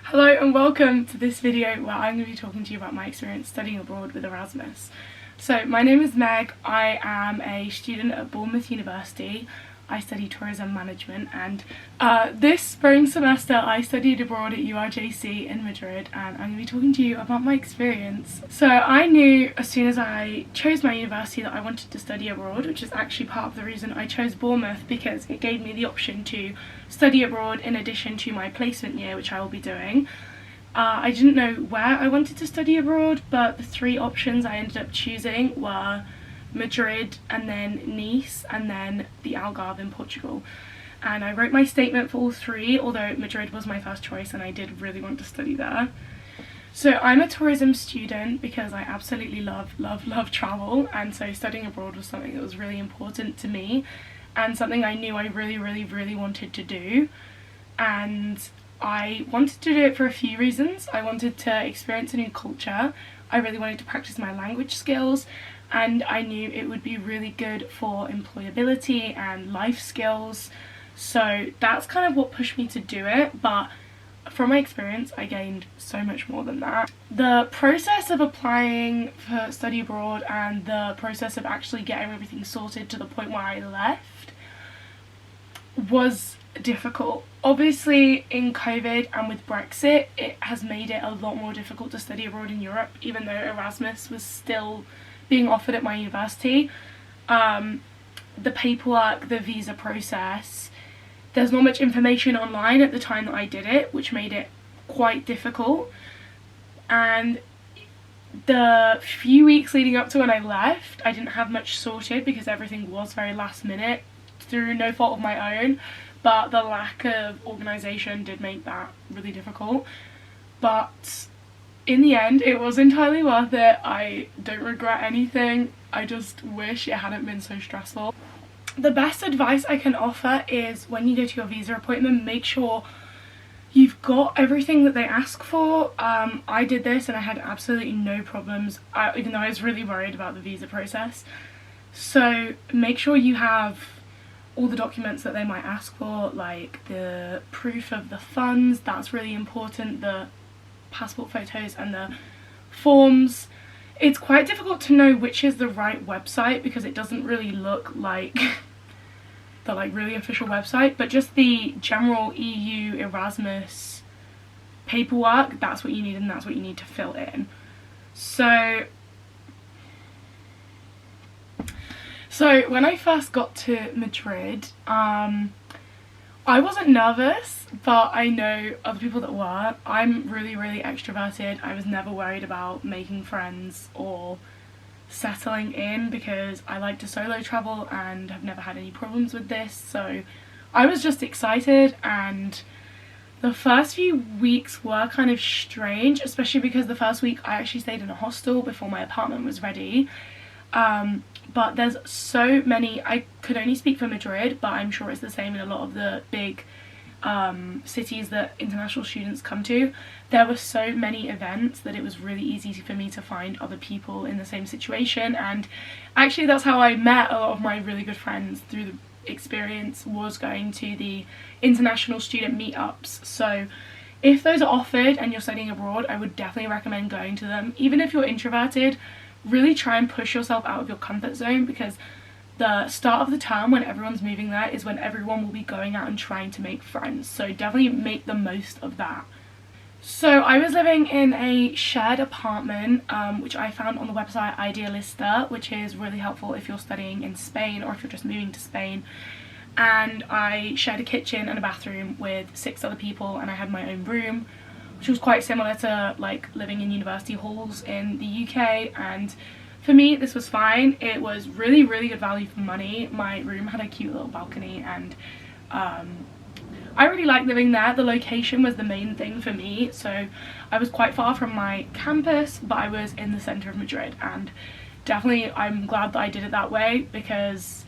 Hello and welcome to this video where I'm going to be talking to you about my experience studying abroad with Erasmus. So my name is Meg, I am a student at Bournemouth University. I study tourism management, and this spring semester I studied abroad at URJC in Madrid, and I'm going to be talking to you about my experience. So I knew as soon as I chose my university that I wanted to study abroad, which is actually part of the reason I chose Bournemouth, because it gave me the option to study abroad in addition to my placement year, which I will be doing. I didn't know where I wanted to study abroad, but the three options I ended up choosing were Madrid, and then Nice, and then the Algarve in Portugal. And I wrote my statement for all three, although Madrid was my first choice and I did really want to study there. So I'm a tourism student because I absolutely love travel, and so studying abroad was something that was really important to me and something I knew I really wanted to do. And I wanted to do it for a few reasons. I wanted to experience a new culture, I really wanted to practice my language skills, and I knew it would be really good for employability and life skills. So that's kind of what pushed me to do it, but from my experience I gained so much more than that. The process of applying for study abroad and the process of actually getting everything sorted to the point where I left was difficult. Obviously in COVID and with Brexit it has made it a lot more difficult to study abroad in Europe, even though Erasmus was still being offered at my university. The paperwork, the visa process, there's not much information online at the time that I did it, which made it quite difficult. And the few weeks leading up to when I left, I didn't have much sorted because everything was very last minute through no fault of my own, but the lack of organisation did make that really difficult. But in the end it was entirely worth it. I don't regret anything, I just wish it hadn't been so stressful. The best advice I can offer is when you go to your visa appointment, make sure you've got everything that they ask for. I did this and I had absolutely no problems, even though I was really worried about the visa process. So make sure you have all the documents that they might ask for, like the proof of the funds, that's really important, the passport photos and the forms. It's quite difficult to know which is the right website because it doesn't really look like the really official website, but just the general EU Erasmus paperwork, that's what you need, and that's what you need to fill in. So when I first got to Madrid, I wasn't nervous, but I know other people that were. I'm really extroverted. I was never worried about making friends or settling in because I like to solo travel and have never had any problems with this. So I was just excited, and the first few weeks were kind of strange, especially because the first week I actually stayed in a hostel before my apartment was ready. But there's so many, I could only speak for Madrid, but I'm sure it's the same in a lot of the big cities that international students come to. There were so many events that it was really easy for me to find other people in the same situation, and actually that's how I met a lot of my really good friends through the experience, was going to the international student meetups. So if those are offered and you're studying abroad, I would definitely recommend going to them. Even if you're introverted, really try and push yourself out of your comfort zone, because the start of the term when everyone's moving there is when everyone will be going out and trying to make friends, so definitely make the most of that. So I was living in a shared apartment, which I found on the website Idealista, which is really helpful if you're studying in Spain or if you're just moving to Spain. And I shared a kitchen and a bathroom with 6 other people, and I had my own room, which was quite similar to like living in university halls in the UK. And for me this was fine. It was really good value for money. My room had a cute little balcony, and I really liked living there. The location was the main thing for me, so I was quite far from my campus, but I was in the centre of Madrid, and definitely I'm glad that I did it that way because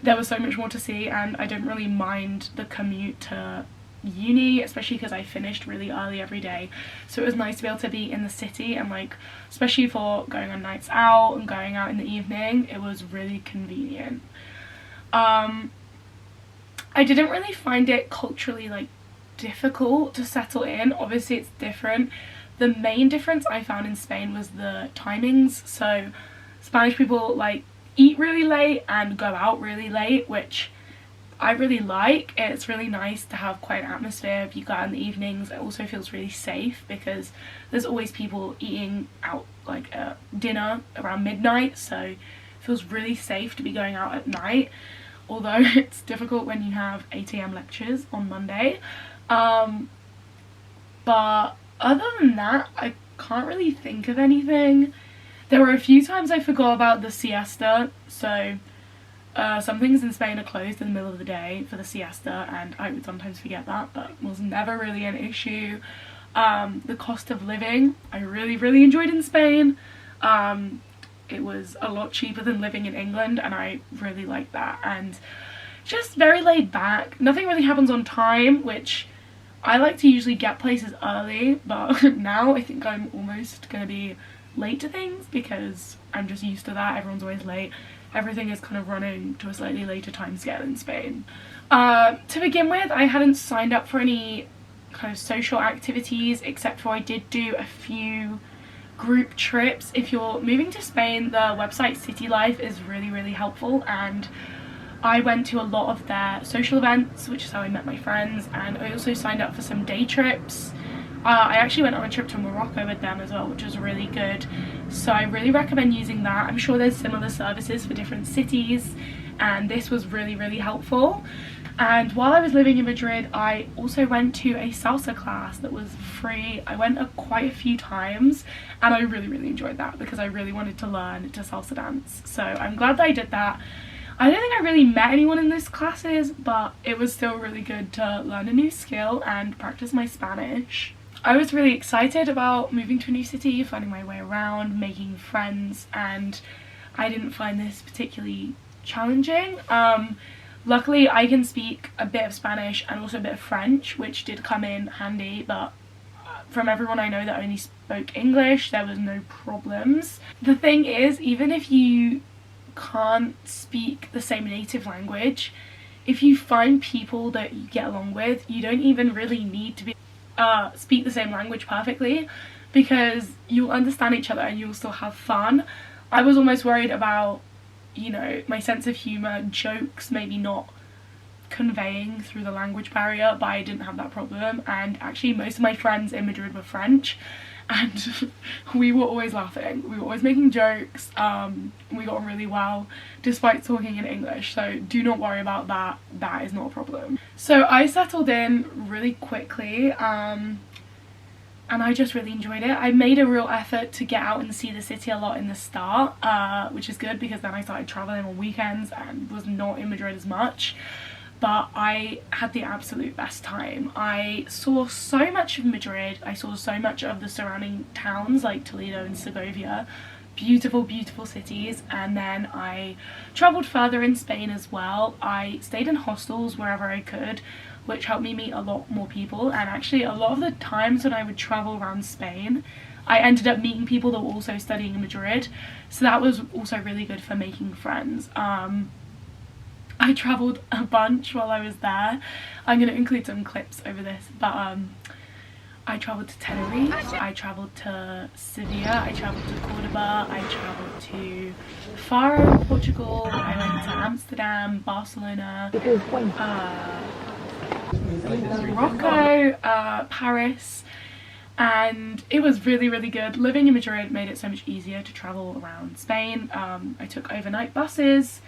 there was so much more to see, and I don't really mind the commute to uni, especially because I finished really early every day. So it was nice to be able to be in the city, and like especially for going on nights out and going out in the evening, it was really convenient. I didn't really find it culturally like difficult to settle in. Obviously it's different. The main difference I found in Spain was the timings. So Spanish people like eat really late and go out really late, which I really like. It's really nice to have quite an atmosphere if you go out in the evenings. It also feels really safe because there's always people eating out like at dinner around midnight, so it feels really safe to be going out at night, although it's difficult when you have 8 AM lectures on Monday. But other than that, I can't really think of anything. There were a few times I forgot about the siesta, so some things in Spain are closed in the middle of the day for the siesta, and I would sometimes forget that, but it was never really an issue. The cost of living, I really enjoyed in Spain. It was a lot cheaper than living in England, and I really liked that. And just very laid back. Nothing really happens on time, which I like to usually get places early, but now I think I'm almost gonna be late to things because I'm just used to that. Everyone's always late. Everything is kind of running to a slightly later time scale in Spain. To begin with, I hadn't signed up for any kind of social activities, except for I did do a few group trips. If you're moving to Spain, the website City Life is really helpful, and I went to a lot of their social events, which is how I met my friends, and I also signed up for some day trips. I actually went on a trip to Morocco with them as well, which was really good, so I really recommend using that. I'm sure there's similar services for different cities, and this was really helpful. And while I was living in Madrid, I also went to a salsa class that was free. I went quite a few times, and I really enjoyed that because I really wanted to learn to salsa dance, so I'm glad that I did that. I don't think I really met anyone in those classes, but it was still really good to learn a new skill and practice my Spanish. I was really excited about moving to a new city, finding my way around, making friends, and I didn't find this particularly challenging. Luckily I can speak a bit of Spanish and also a bit of French, which did come in handy, but from everyone I know that only spoke English, there was no problems. The thing is, even if you can't speak the same native language, if you find people that you get along with, you don't even really need to speak the same language perfectly, because you'll understand each other and you'll still have fun. I was almost worried about, you know, my sense of humour, jokes maybe not conveying through the language barrier, but I didn't have that problem. And actually most of my friends in Madrid were French, and we were always laughing, we were always making jokes. We got on really well despite talking in English, so do not worry about that, that is not a problem. So I settled in really quickly, and I just really enjoyed it. I made a real effort to get out and see the city a lot in the start, which is good because then I started travelling on weekends and was not in Madrid as much. But I had the absolute best time. I saw so much of Madrid, I saw so much of the surrounding towns like Toledo and Segovia. Beautiful cities. And then I travelled further in Spain as well. I stayed in hostels wherever I could, which helped me meet a lot more people. And actually a lot of the times when I would travel around Spain, I ended up meeting people that were also studying in Madrid, so that was also really good for making friends. I travelled a bunch while I was there. I'm going to include some clips over this, but I travelled to Tenerife, I travelled to Sevilla, I travelled to Cordoba, I travelled to Faro, Portugal, I went to Amsterdam, Barcelona, Morocco, Paris, and it was really good. Living in Madrid made it so much easier to travel around Spain. I took overnight buses.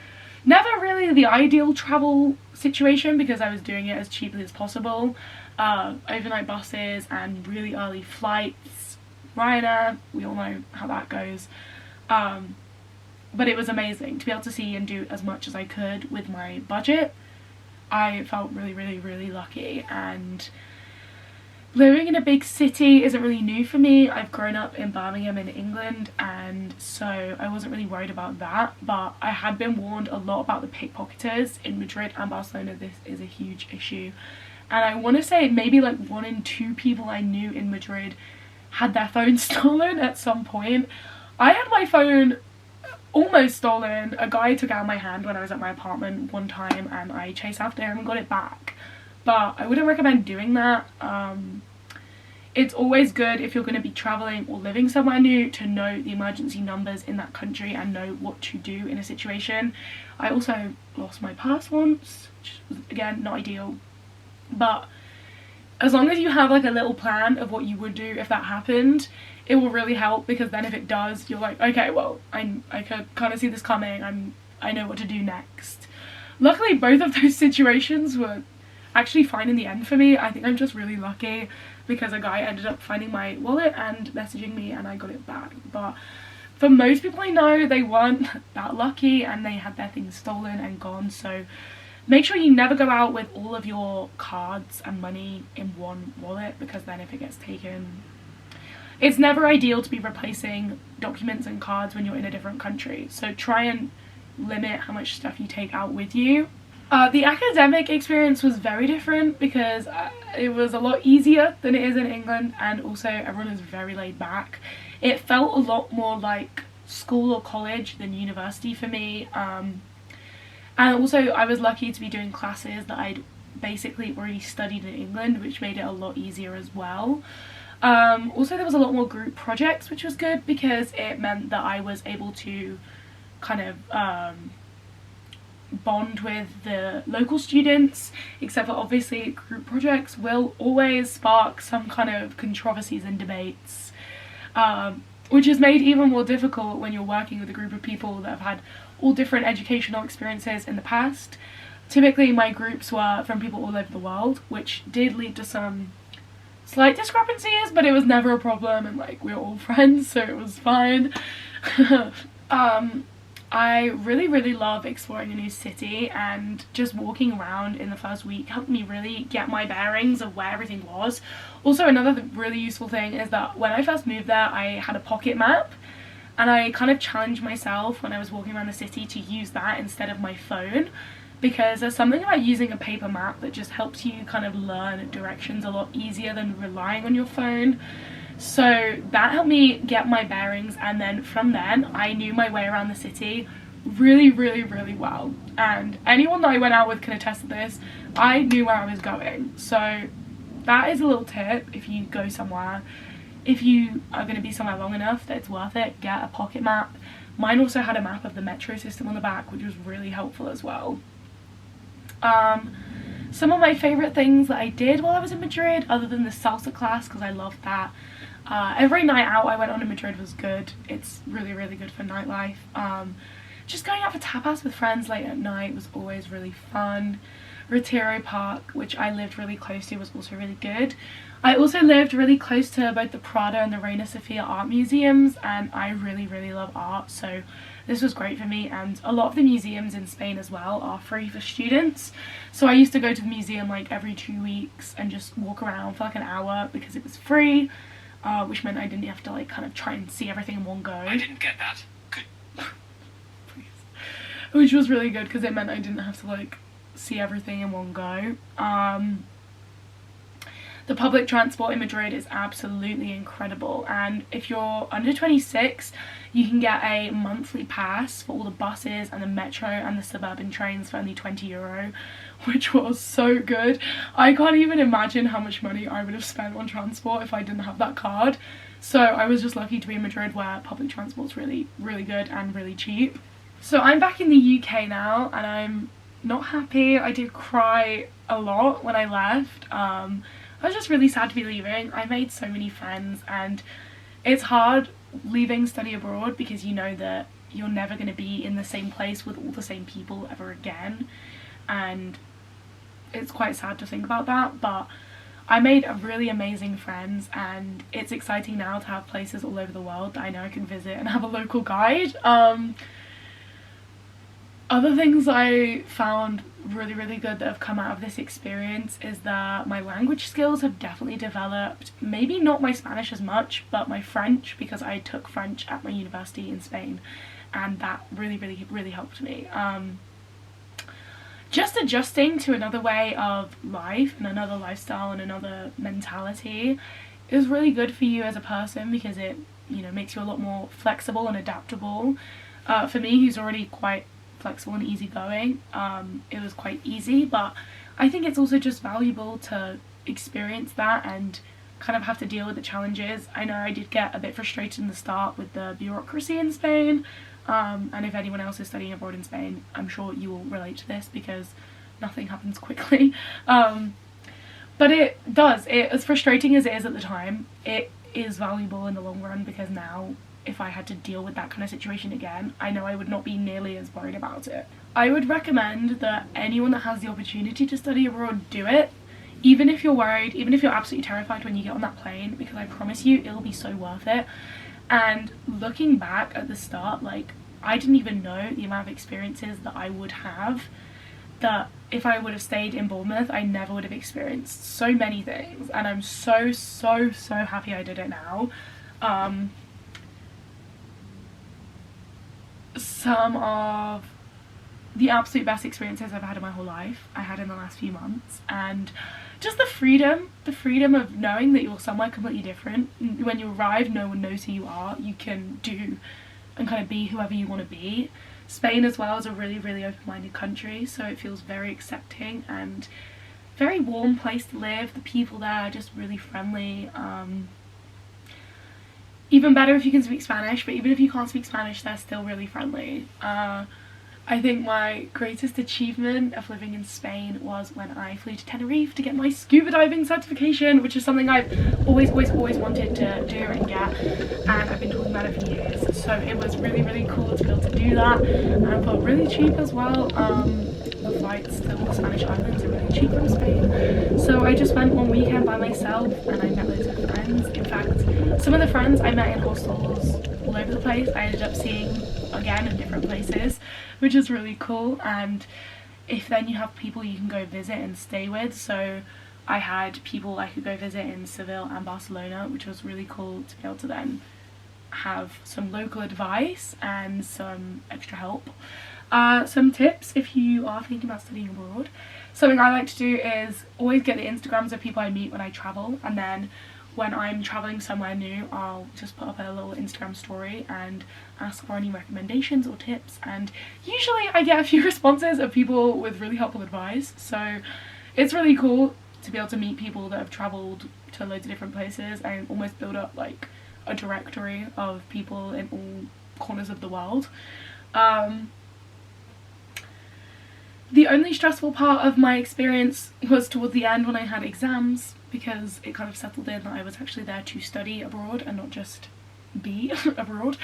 Never really the ideal travel situation because I was doing it as cheaply as possible. Overnight buses and really early flights. Ryanair, we all know how that goes. But it was amazing to be able to see and do as much as I could with my budget. I felt really lucky, and living in a big city isn't really new for me. I've grown up in Birmingham in England, and so I wasn't really worried about that, but I had been warned a lot about the pickpocketers in Madrid and Barcelona. This is a huge issue, and I want to say maybe like 1 in 2 people I knew in Madrid had their phone stolen at some point. I had my phone almost stolen. A guy took it out of my hand when I was at my apartment one time, and I chased after him and got it back. but I wouldn't recommend doing that. It's always good if you're going to be traveling or living somewhere new to know the emergency numbers in that country and know what to do in a situation. I also lost my purse once, which was, again, not ideal, but as long as you have like a little plan of what you would do if that happened, it will really help, because then if it does, you're like, okay, well, I could kind of see this coming, I know what to do next. Luckily, both of those situations were actually fine in the end for me. I think I'm just really lucky, because a guy ended up finding my wallet and messaging me and I got it back. But for most people I know, they weren't that lucky and they had their things stolen and gone. So make sure you never go out with all of your cards and money in one wallet, because then if it gets taken, it's never ideal to be replacing documents and cards when you're in a different country. So try and limit how much stuff you take out with you. The academic experience was very different, because it was a lot easier than it is in England, and also everyone is very laid back. It felt a lot more like school or college than university for me, and also I was lucky to be doing classes that I'd basically already studied in England, which made it a lot easier as well. Also there was a lot more group projects, which was good, because it meant that I was able to kind of bond with the local students, except for obviously group projects will always spark some kind of controversies and debates, which is made even more difficult when you're working with a group of people that have had all different educational experiences in the past. Typically my groups were from people all over the world, which did lead to some slight discrepancies, but it was never a problem, and like we were all friends, so it was fine. I really love exploring a new city, and just walking around in the first week helped me really get my bearings of where everything was. Also, another really useful thing is that when I first moved there, I had a pocket map, and I kind of challenged myself when I was walking around the city to use that instead of my phone, because there's something about using a paper map that just helps you kind of learn directions a lot easier than relying on your phone. So that helped me get my bearings, and then from then I knew my way around the city really well, and anyone that I went out with can attest to this. I knew where I was going. So that is a little tip. If you go somewhere, if you are going to be somewhere long enough that it's worth it, get a pocket map. Mine also had a map of the metro system on the back, which was really helpful as well. Some of my favourite things that I did while I was in Madrid, other than the salsa class, because I loved that, every night out I went on in Madrid was good. It's really good for nightlife. Just going out for tapas with friends late at night was always really fun. Retiro Park, which I lived really close to, was also really good. I also lived really close to both the Prado and the Reina Sofia art museums, and I really love art, so this was great for me. And a lot of the museums in Spain as well are free for students, so I used to go to the museum like every 2 weeks and just walk around for like an hour because it was free, which meant I didn't have to like kind of try and see everything in one go. I didn't get that. Which was really good, because it meant I didn't have to like see everything in one go. The public transport in Madrid is absolutely incredible, and if you're under 26 you can get a monthly pass for all the buses and the metro and the suburban trains for only €20, which was so good. I can't even imagine how much money I would have spent on transport if I didn't have that card. So I was just lucky to be in Madrid, where public transport's really good and really cheap. So I'm back in the UK now, and I'm not happy. I did cry a lot when I left. I was just really sad to be leaving. I made so many friends, and it's hard leaving study abroad because you know that you're never going to be in the same place with all the same people ever again, and it's quite sad to think about that. But I made really amazing friends, and it's exciting now to have places all over the world that I know I can visit and have a local guide. Other things I found really good that have come out of this experience is that my language skills have definitely developed. Maybe not my Spanish as much, but my French, because I took French at my university in Spain, and that really helped me. Just adjusting to another way of life and another lifestyle and another mentality is really good for you as a person, because it, you know, makes you a lot more flexible and adaptable. For me, who's already quite flexible and easygoing, it was quite easy, but I think it's also just valuable to experience that and kind of have to deal with the challenges. I know I did get a bit frustrated in the start with the bureaucracy in Spain, and if anyone else is studying abroad in Spain, I'm sure you will relate to this because nothing happens quickly. But it does, as frustrating as it is at the time, it is valuable in the long run, because now if I had to deal with that kind of situation again, I know I would not be nearly as worried about it. I would recommend that anyone that has the opportunity to study abroad, do it. Even if you're worried, even if you're absolutely terrified when you get on that plane, because I promise you it'll be so worth it. And looking back at the start, like, I didn't even know the amount of experiences that I would have, that if I would have stayed in Bournemouth, I never would have experienced so many things, and I'm so happy I did it now. Some of the absolute best experiences I've had in my whole life I had in the last few months, and just the freedom of knowing that you're somewhere completely different. When you arrive, no one knows who you are. You can do and kind of be whoever you want to be. Spain as well is a really open-minded country, so it feels very accepting and very warm place to live. The people there are just really friendly. Even better if you can speak Spanish, but even if you can't speak Spanish, they're still really friendly. I think my greatest achievement of living in Spain was when I flew to Tenerife to get my scuba diving certification, which is something I've always wanted to do and get, and I've been talking about it for years. So it was really cool to be able to do that, and for really cheap as well. The flights to all the Spanish islands are really cheap from Spain. So I just went one weekend by myself and I met loads of friends. In fact, some of the friends I met in hostels all over the place, I ended up seeing again in different places, which is really cool. And if then you have people you can go visit and stay with, so I had people I could go visit in Seville and Barcelona, which was really cool to be able to then have some local advice and some extra help. Some tips if you are thinking about studying abroad. Something I like to do is always get the Instagrams of people I meet when I travel, and then when I'm traveling somewhere new, I'll just put up a little Instagram story and ask for any recommendations or tips, and usually I get a few responses of people with really helpful advice. So it's really cool to be able to meet people that have travelled to loads of different places and almost build up like a directory of people in all corners of the world. The only stressful part of my experience was towards the end when I had exams, because it kind of settled in that I was actually there to study abroad and not just be abroad.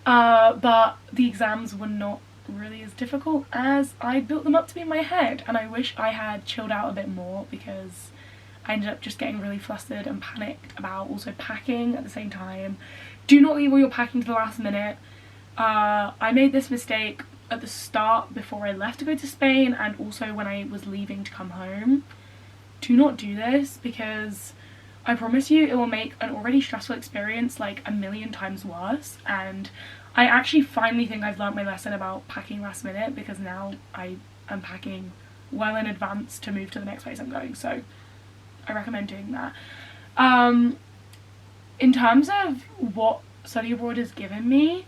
But the exams were not really as difficult as I built them up to be in my head, and I wish I had chilled out a bit more, because I ended up just getting really flustered and panicked about also packing at the same time. Do not leave all your packing to the last minute. I made this mistake at the start before I left to go to Spain, and also when I was leaving to come home. Do not do this, because I promise you it will make an already stressful experience like a million times worse. And I actually finally think I've learnt my lesson about packing last minute, because now I am packing well in advance to move to the next place I'm going, so I recommend doing that. In terms of what study abroad has given me,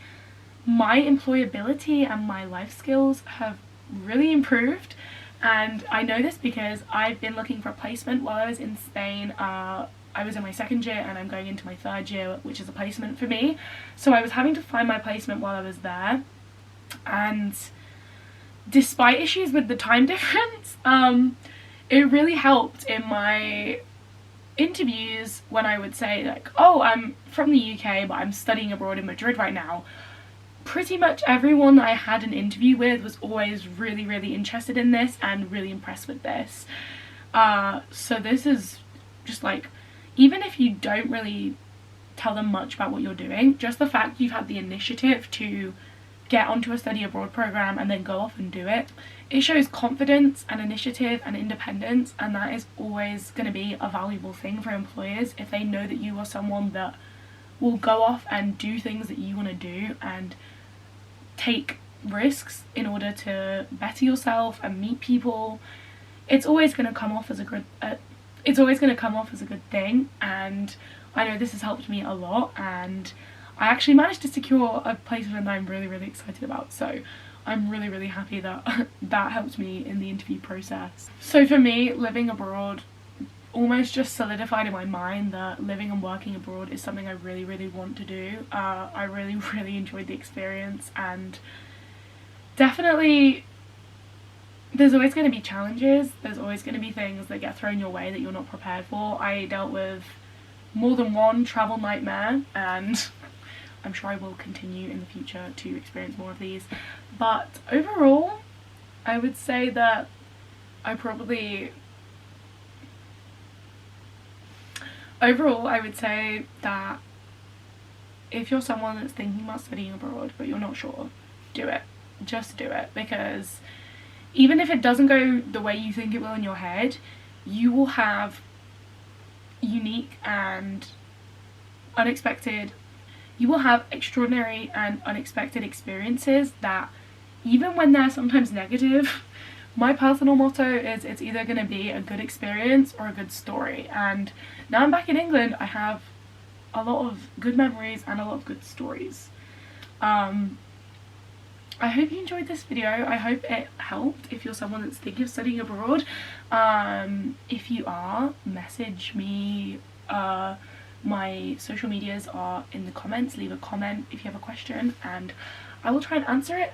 my employability and my life skills have really improved, and I know this because I've been looking for a placement while I was in Spain. I was in my second year and I'm going into my third year, which is a placement for me, so I was having to find my placement while I was there, and despite issues with the time difference, it really helped in my interviews when I would say like, oh, I'm from the UK but I'm studying abroad in Madrid right now. Pretty much everyone that I had an interview with was always really interested in this and really impressed with this. So this is just like, even if you don't really tell them much about what you're doing, just the fact you've had the initiative to get onto a study abroad program and then go off and do it, it shows confidence and initiative and independence, and that is always going to be a valuable thing for employers if they know that you are someone that will go off and do things that you want to do and take risks in order to better yourself and meet people. It's always going to come off as a good thing, and I know this has helped me a lot, and I actually managed to secure a placement that I'm really excited about, so I'm really, really happy that that helped me in the interview process. So for me, living abroad almost just solidified in my mind that living and working abroad is something I really, really want to do. I really, really enjoyed the experience, and definitely there's always going to be challenges. There's always going to be things that get thrown your way that you're not prepared for. I dealt with more than one travel nightmare, and I'm sure I will continue in the future to experience more of these. But overall, I would say that if you're someone that's thinking about studying abroad but you're not sure, do it. Just do it, because even if it doesn't go the way you think it will in your head, you will have extraordinary and unexpected experiences that, even when they're sometimes negative, my personal motto is it's either going to be a good experience or a good story. And now I'm back in England, I have a lot of good memories and a lot of good stories. I hope you enjoyed this video. I hope it helped if you're someone that's thinking of studying abroad. If you are, message me. My social medias are in the comments. Leave a comment if you have a question and I will try and answer it.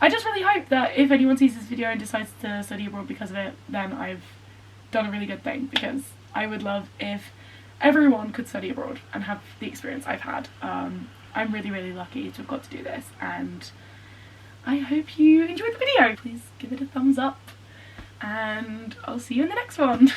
I just really hope that if anyone sees this video and decides to study abroad because of it, then I've done a really good thing, because I would love if everyone could study abroad and have the experience I've had. I'm really, really lucky to have got to do this, and I hope you enjoyed the video. Please give it a thumbs up and I'll see you in the next one.